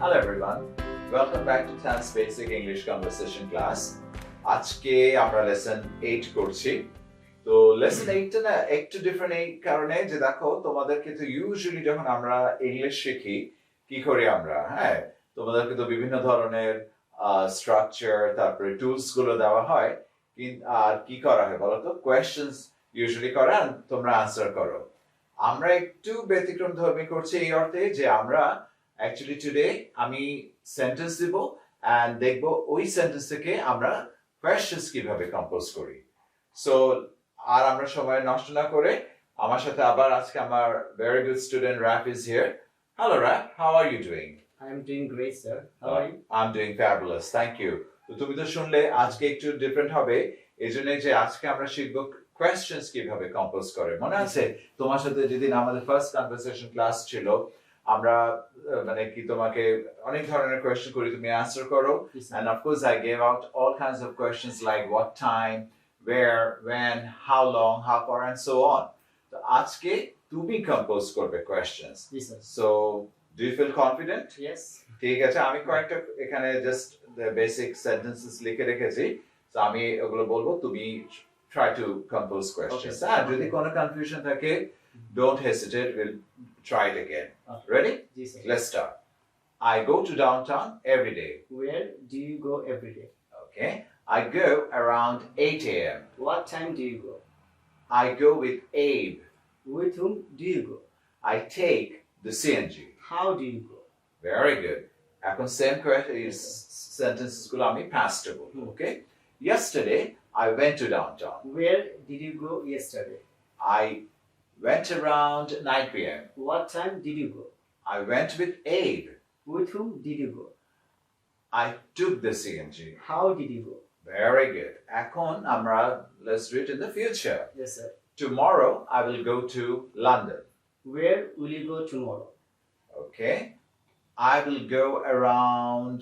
Hello everyone, welcome back to Tan's Basic English Conversation class. আজকে আমরা lesson 8 করছি। তো লেসন 8 না একটু ডিফারেন্ট এই কারণে যে দেখো তোমাদেরকে তো ইউজুয়ালি যখন আমরা ইংলিশ শিখি কি করি আমরা, হ্যাঁ, তোমাদেরকে তো বিভিন্ন ধরনের স্ট্রাকচার তারপরে টুলস গুলো দেওয়া হয়, আর কি করা হয় বলো তো, কোয়েশ্চেন্স ইউজুয়ালি করা তোমরা আনসার করো। আমরা একটু ব্যতিক্রম ধর্মী করছি এই অর্থে যে আমরা অ্যাকচুয়ালি টুডে আমি সেন্টেন্স দিব এন্ড দেখবো ওই সেন্টেন্স থেকে আমরা কোয়েশ্চেন্স কিভাবে কম্পোজ করি। সো আর আমরা সময় নষ্ট না করে আমার সাথে আবার আজকে আমার very good student Raf is here. Hello Raf, how are you doing? I am doing great, sir. How are you? I'm doing fabulous, thank you. তো তুমি তো শুনলে আজকে একটু ডিফারেন্ট হবে, এইজন্য যে আজকে আমরা শিখবো কোয়েশ্চেন্স কিভাবে কম্পোজ করে। মনে আছে তোমার সাথে যেদিন আমাদের ফার্স্ট কনভারসেশন ক্লাস ছিল, আমরা মানে কি তোমাকে অনেক ধরনের কোয়েশ্চেন করি, তুমি আনসার করো, and of course I gave out all kinds of questions like what time, where, when, how long, how far and so on. তো আজকে তুমি কম্পোজ করবে questions. Yes, sir. So do you feel confident? Yes. ঠিক আছে, আমি কয়েকটা এখানে just basic sentences লিখে রেখেছি, তো আমি ওগুলো বলবো, তুমি try to compose questions. Okay. যদি কোনো confusion থাকে, don't hesitate, we'll try it again. Okay. Ready? Yes, sir. Let's start. I go to downtown every day. Where do you go every day? Okay. I go around 8 a.m. What time do you go? I go with Abe. With whom do you go? I take the CNG. How do you go? Very good. এখন same question is sentences গুলো আমি past double. Okay. Yesterday I went to downtown. Where did you go yesterday? I went around 9 p.m. What time did you go? I went with Abe. With whom did you go? I took the CNG. How did you go? Very good. এখন আমরা let's do it in the future. Yes, sir. Tomorrow I will go to London. Where will you go tomorrow? Okay. I will go around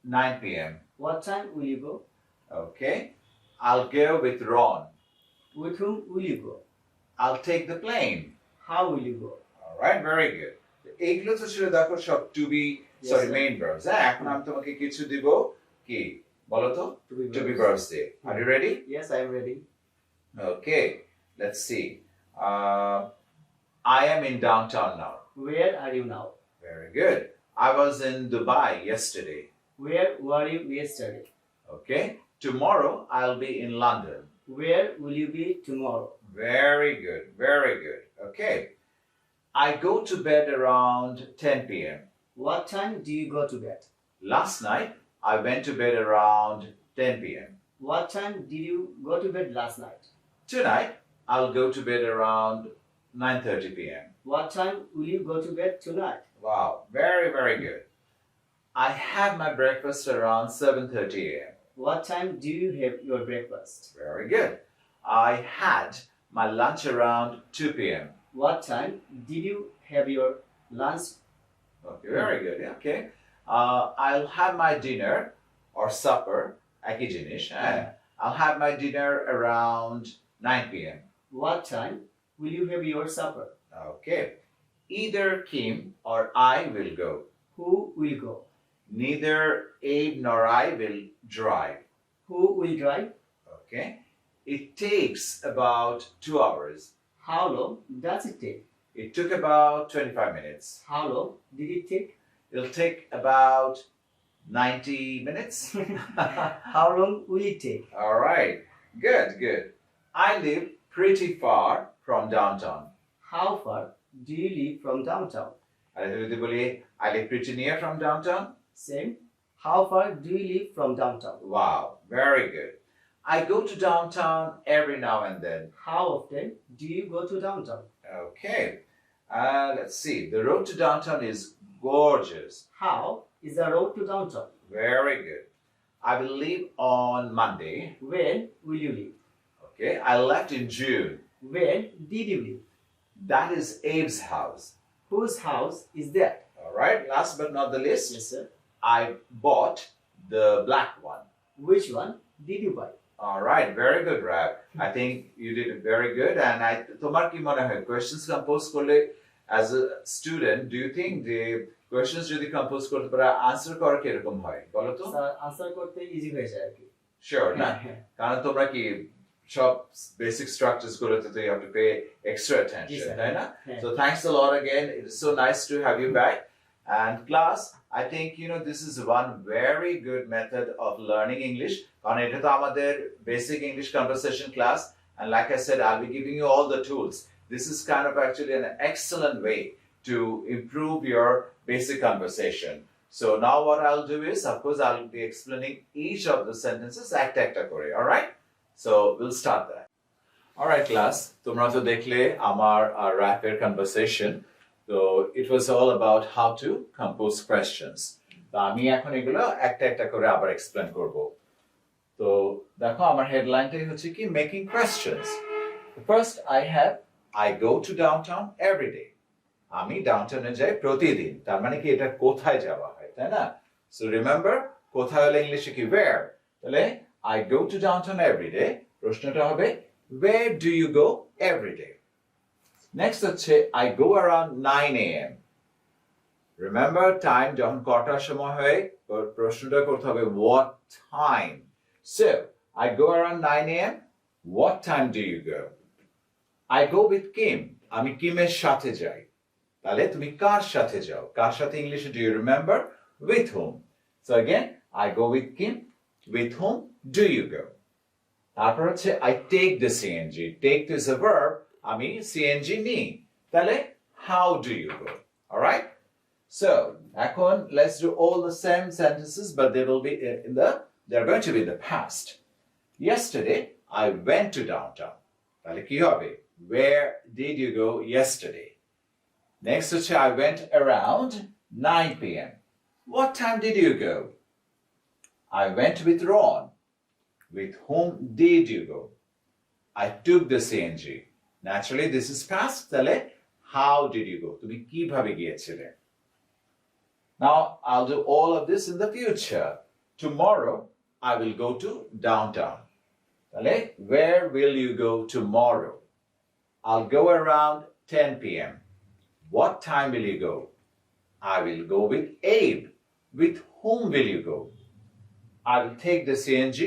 9 p.m. What time will you go? Okay. I'll go with Ron. With whom will you go? I'll take the plane. How will you go? All right, very good. এইগুলো তো ছিল দেখো সব to be, Yes, sorry, sir. main verbs. এখন আমি তোমাকে কিছু দিব, কি বলো তো, to be verbs. verbs দিয়ে। Are you ready? Yes, I am ready. Okay, let's see. I am in downtown now. Where are you now? Very good. I was in Dubai yesterday. Where were you yesterday? Okay. Tomorrow I'll be in London. Where will you be tomorrow? Very good. Very good. Okay. I go to bed around 10 p.m. What time do you go to bed? Last night I went to bed around 10 p.m. What time did you go to bed last night? Tonight I'll go to bed around 9:30 p.m. What time will you go to bed tonight? Wow. Very, very good. I have my breakfast around 7:30 a.m. What time do you have your breakfast? Very good. I had my lunch around 2 p.m. What time did you have your lunch? Okay, very good. Yeah, okay. I'll have my dinner or supper, একই জিনিস, হ্যাঁ। I'll have my dinner around 9 p.m. What time will you have your supper? Okay. Either Kim or I will go. Who will go? Neither Abe nor I will drive. Who will drive? Okay. It takes about 2 hours. How long does it take? It took about 25 minutes. How long did it take? It'll take about 90 minutes. How long will it take? All right. Good, good. I live pretty far from downtown. How far do you live from downtown? I live pretty near from downtown. Same. How far do you live from downtown? Wow, very good. I go to downtown every now and then. How often do you go to downtown? Okay. Let's see. The road to downtown is gorgeous. How is the road to downtown? Very good. I will leave on Monday. When will you leave? Okay. I left in June. When did you leave? That is Abe's house. Whose house is that? All right. Last but not the least, Yes, sir. I bought the black one. Which one did you buy? All right, very good, Rab. I think you did very good, and তোমার কি মনে হয় questions compose করলে as a student, do you think the questions যদি compose করতে পারে answer করা কিরকম হয় বলো তো? স্যার আনসার করতে ইজি হয়ে যায় আর কি। শিওর না? হ্যাঁ। কারণ তোমরা কি সব বেসিক স্ট্রাকচারস গুলোতে তো you have to pay extra জি, অ্যাটেনশন, স্যার। তাই না? হ্যাঁ। So thanks a lot again. It is so nice to have you back. And class, I think this is one very good method of learning English. কারণ এটা তো আমাদের basic English conversation class, and like I said, I'll be giving you all the tools. This is kind of actually an excellent way to improve your basic conversation. So now what I'll do is, of course, I'll be explaining each of the sentences একটা করে, all right? So we'll start that. All right, class. তোমরা তো দেখলে আমার rapid conversation. So it was all about how to compose questions. তো আমি এখন এগুলো একটা করে আবার explain করব। তো দেখো আমার হেডলাইনটাই হচ্ছে কি making questions. First I have I go to downtown every day. আমি ডাউনটাউনে যাই প্রতিদিন। তার মানে কি এটা কোথায় যাওয়া হয়, তাই না? So remember কোথায় হলে ইংলিশে কি where? তাহলে I go to downtown every day. প্রশ্নটা হবে where do you go every day? Next হচ্ছে I go around 9 a.m. Remember time যখন কটার সময় হয় প্রশ্নটা করতে হবে what time? So I go around 9 a.m. What time do you go? I go with Kim. আমি কিমের সাথে যাই। তাহলে তুমি কার সাথে যাও? কার সাথে ইংলিশে do you remember? With whom? So again, I go with Kim. With whom do you go? তারপর হচ্ছে I take the CNG. Take is a verb. আমি CNG নিই। তাহলে how do you go? All right? So এখন let's do all the same sentences, but they will be they're going to be in the past. Yesterday I went to downtown. তাহলে কি হবে? Where did you go yesterday? Next হচ্ছে I went around 9 p.m. What time did you go? I went with Ron. With whom did you go? I took the CNG. Naturally, this is past. তাহলে how did you go? তুমি কিভাবে গিয়েছিলে? Now, I'll do all of this in the future. Tomorrow, I will go to downtown. তাহলে where will you go tomorrow? I'll go around 10 p.m. What time will you go? I will go with Abe. With whom will you go? I will take the CNG.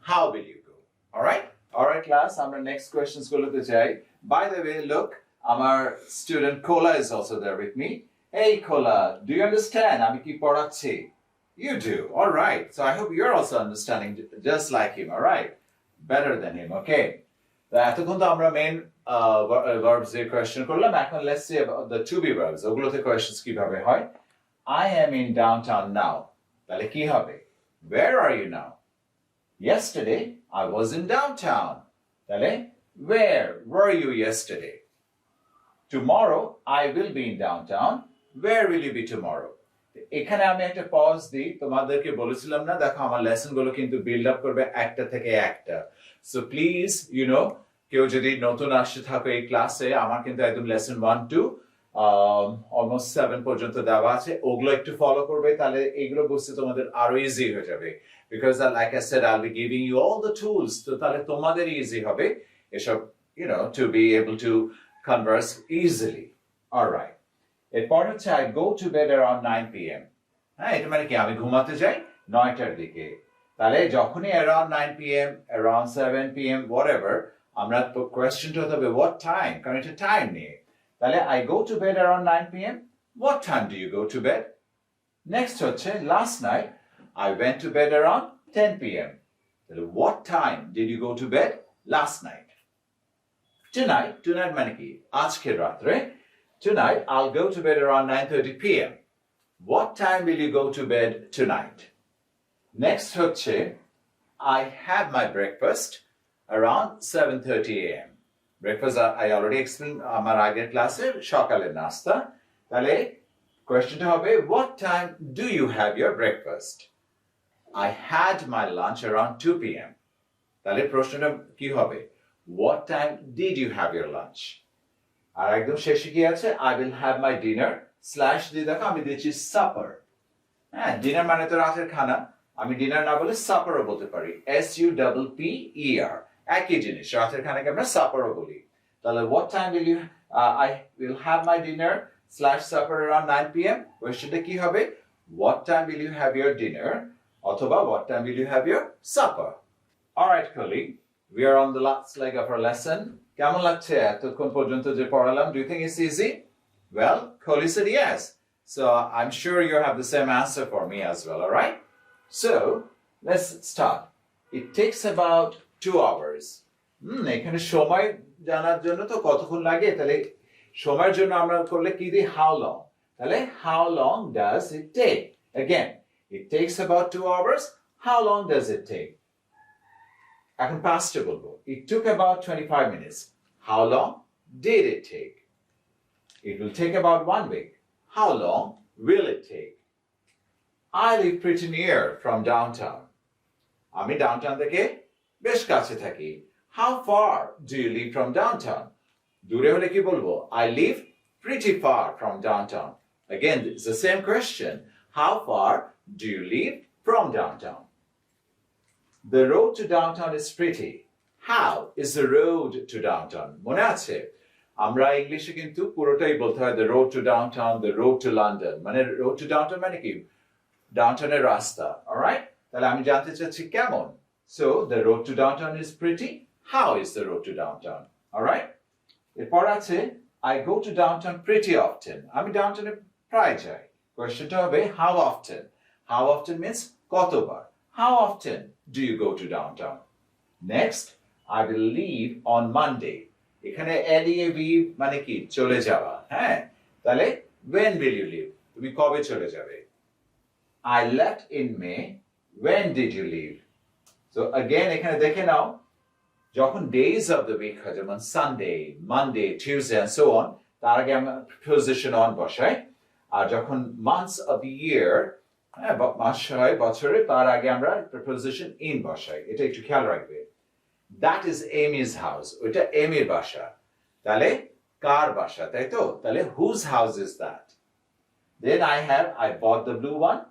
How will you go? All right? All right, class. Our next questions গুলোতে যাই. By the way, look, our student Kola is also there with me. Hey, Kola, do you understand? আমি কি পড়াচ্ছি? You do. All right. So I hope you're also understanding just like him. All right? Better than him. Okay. এতক্ষণ তো আমরা main verbs এর question করলাম। এখন let's see about the to be verbs. ওগুলোতে questions কিভাবে হয়? I am in downtown now. তাহলে কি হবে? Where are you now? Yesterday I was in downtown. তাহলে where were you yesterday? Tomorrow I will be in downtown. Where will you be tomorrow? এখানে আমি একটা পজ দিই, তোমাদেরকে বলেছিলাম না, দেখো আমার লেসন গুলো কিন্তু বিল্ড আপ করবে একটা থেকে একটা। সো প্লিজ কেউ যদি নতুন আসতে থাকো এই ক্লাসে, আমার কিন্তু একদম লেসন 1 to অলমোস্ট 7 পর্যন্ত দেওয়া আছে, ওগুলো একটু ফলো করবে, তাহলে এগুলো বুঝতে তোমাদের আরো ইজি হয়ে যাবে। Because like I said I'll be giving you all the tools, তো তাহলে তোমাদের ইজি হবে এসব to be able to converse easily. Alright, এরপর হচ্ছে I go to bed around 9 p.m. হ্যাঁ, এটা মানে কি আমি ঘুমাতে যাই 9টার দিকে। তাহলে যখনই around 9 p.m., around 7 p.m., whatever, আমরা তো কোয়েশ্চেনটা হতে হবে what time, কারণ এটা টাইম নিয়ে। তাহলে I go to bed around 9 p.m. What time do you go to bed? Next হচ্ছে last night I went to bed around 10 p.m. তাহলে what time did you go to bed last night? Tonight মানে কি আজকের রাত্রে। Tonight, I'll go to bed around 9:30 p.m. What time will you go to bed tonight? Next হচ্ছে I had my breakfast around 7:30 a.m. Breakfast I already explained আমার আগের ক্লাসে সকালের নাস্তা। তাহলে কোয়েশ্চেনটা হবে what time do you have your breakfast? I had my lunch around 2 p.m. তাহলে প্রশ্নটা কি হবে? What time did you have your lunch? আর একদম শেষে কি আছে? I will have my dinner slash দিয়ে দেখো আমি দিয়েছি supper। হ্যাঁ, ডিনার মানে তো রাতের খানা, আমি ডিনার না বলে সাপারও বলতে পারি, SUPPER, একই জিনিস, রাতের খানাকে আমরা সাপারও বলি। তাহলে what time will you I will have my dinner supper around 9 p.m. কোয়েশ্চেনটা কি হবে? What time will you have your dinner? অথবা what time will you have your supper? All right, colleague. We are on the last leg of our lesson. কেমন লাগছে এতক্ষণ পর্যন্ত যে পড়ালাম? Do you think it's easy? Well, Coley said yes. So I'm sure you have the same answer for me as well, all right? So let's start. It takes about 2 hours. এখানে সময় জানার জন্য তো কতক্ষণ লাগে? তাহলে সময়ের জন্য আমরা করলে কি দিই? How long? তাহলে how long does it take? Again, it takes about 2 hours. How long does it take? এখন past বলবো. It took about 25 minutes. How long did it take? It will take about 1 week. How long will it take? I live pretty near from downtown. আমি downtown থেকে বেশ কাছে থাকি. How far do you live from downtown? দূরে হলে কি বলবো? I live pretty far from downtown. Again, it's the same question. How far do you live from downtown? The road to downtown is pretty. How is the road to downtown? মনে আছে? আমরা ইংলিশে কিন্তু পুরোটাই বলতে হয় the road to downtown, the road to London. মানে road to downtown মানে কি? ডাউনটাউনের রাস্তা. All right? তাহলে আমি জানতে চাচ্ছি কেমন? So, the road to downtown is pretty. How is the road to downtown? All right? এরপর আছে I go to downtown pretty often. আমি ডাউনটাউনে প্রায় যাই. কোয়েশ্চেনটা হবে how often? How often means কতবার? How often do you go to downtown? Next, I will leave on Monday. এখানে leave মানে কি? চলে যাওয়া. হ্যাঁ? তাহলে when will you leave? তুমি কবে চলে যাবে? I left in May. When did you leave? So again, এখানে দেখে নাও যখন days of the week হয় যেমন Sunday, Monday, Tuesday and so on তার আগে আমরা preposition on বসাই আর যখন months of the year মাস হয় বছরে তার আগে আমরা preposition in বসাই এটা একটু খেয়াল রাখবে That is Amy's house ওটা এমির বাসা তাহলে কার বাসা তাই তো তাহলে whose house is that Then I bought the blue one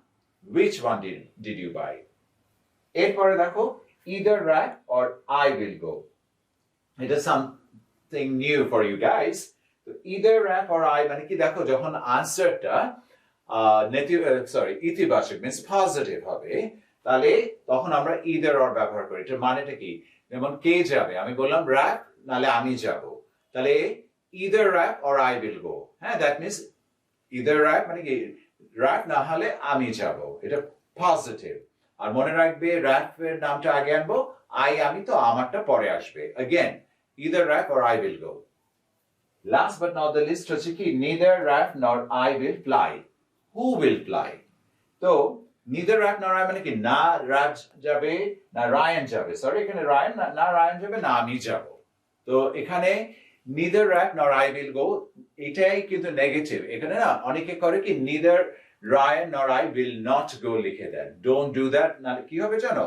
Which one did you buy এরপরে দেখো either Raf or I will go it is something new for you guys so either Raf or I মানে কি দেখো যখন আনসারটা ইতিবাচক means positive হবে তাহলে তখন আমরা either or ব্যবহার করি এটার মানেটা কি যেমন কে যাবে আমি বললাম Raf নালে আমি যাব তাহলে either Raf or I will go হ্যাঁ that means either Raf মানে কি Raf না হলে আমি যাব এটা পজিটিভ আর মনে রাখবে Raf এর নামটা আগে আনবো আমি তো আমারটা পরে আসবে again either Raf or I will go last but not the least হচ্ছে কি neither Raf nor I will fly who will fly তো neither Raf nor I মানে কি না Raf যাবে না Ryan যাবে সরি এখানে Ryan না Ryan যাবে না আমি যাব তো এখানে neither Raf nor I will go এটাই কিন্তু নেগেটিভ এখানে না অনেকে করে কি neither Ryan nor I will not go লিখে দেন don't do that না কি হবে জানো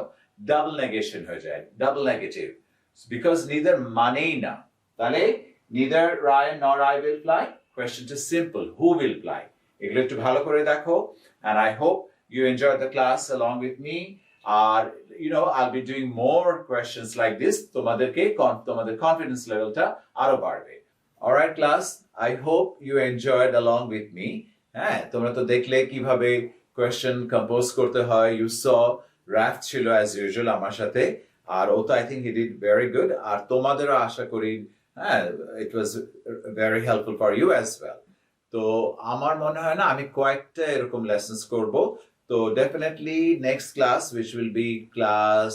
double negation হয়ে যায় double negative because neither মানেই না তাহলে neither Ryan nor I will fly question is simple who will fly এগুলো একটু ভালো করে দেখো and I hope you enjoyed the class along with me I'll be doing more questions like this তোমাদের confidence levelটা আরো বাড়বে all right class I hope you enjoyed along with me হ্যাঁ তোমরা তো দেখলে কিভাবে কোয়েশ্চেন কম্পোজ করতে হয় ইউ স Raf ছিল as usual আমার সাথে আর ও তো I think he did very good আর তোমাদেরও আশা করি হ্যাঁ it was very helpful for you as well তো আমার মনে হয় না আমি কয়েকটা এরকম লেসনস করব তো definitely next class which will be class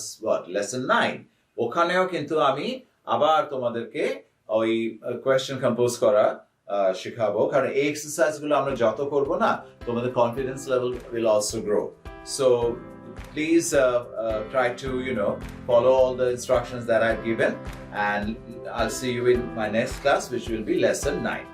lesson 9 ওখানেও কিন্তু আমি আবার তোমাদেরকে ওই কোয়েশ্চেন কম্পোজ করা শেখাবো কারণ এই এক্সারসাইজ গুলো আমরা যত করব না তোমাদের confidence level will also grow so please try to follow all the instructions that I've given and I'll see you in my next class which will be lesson 9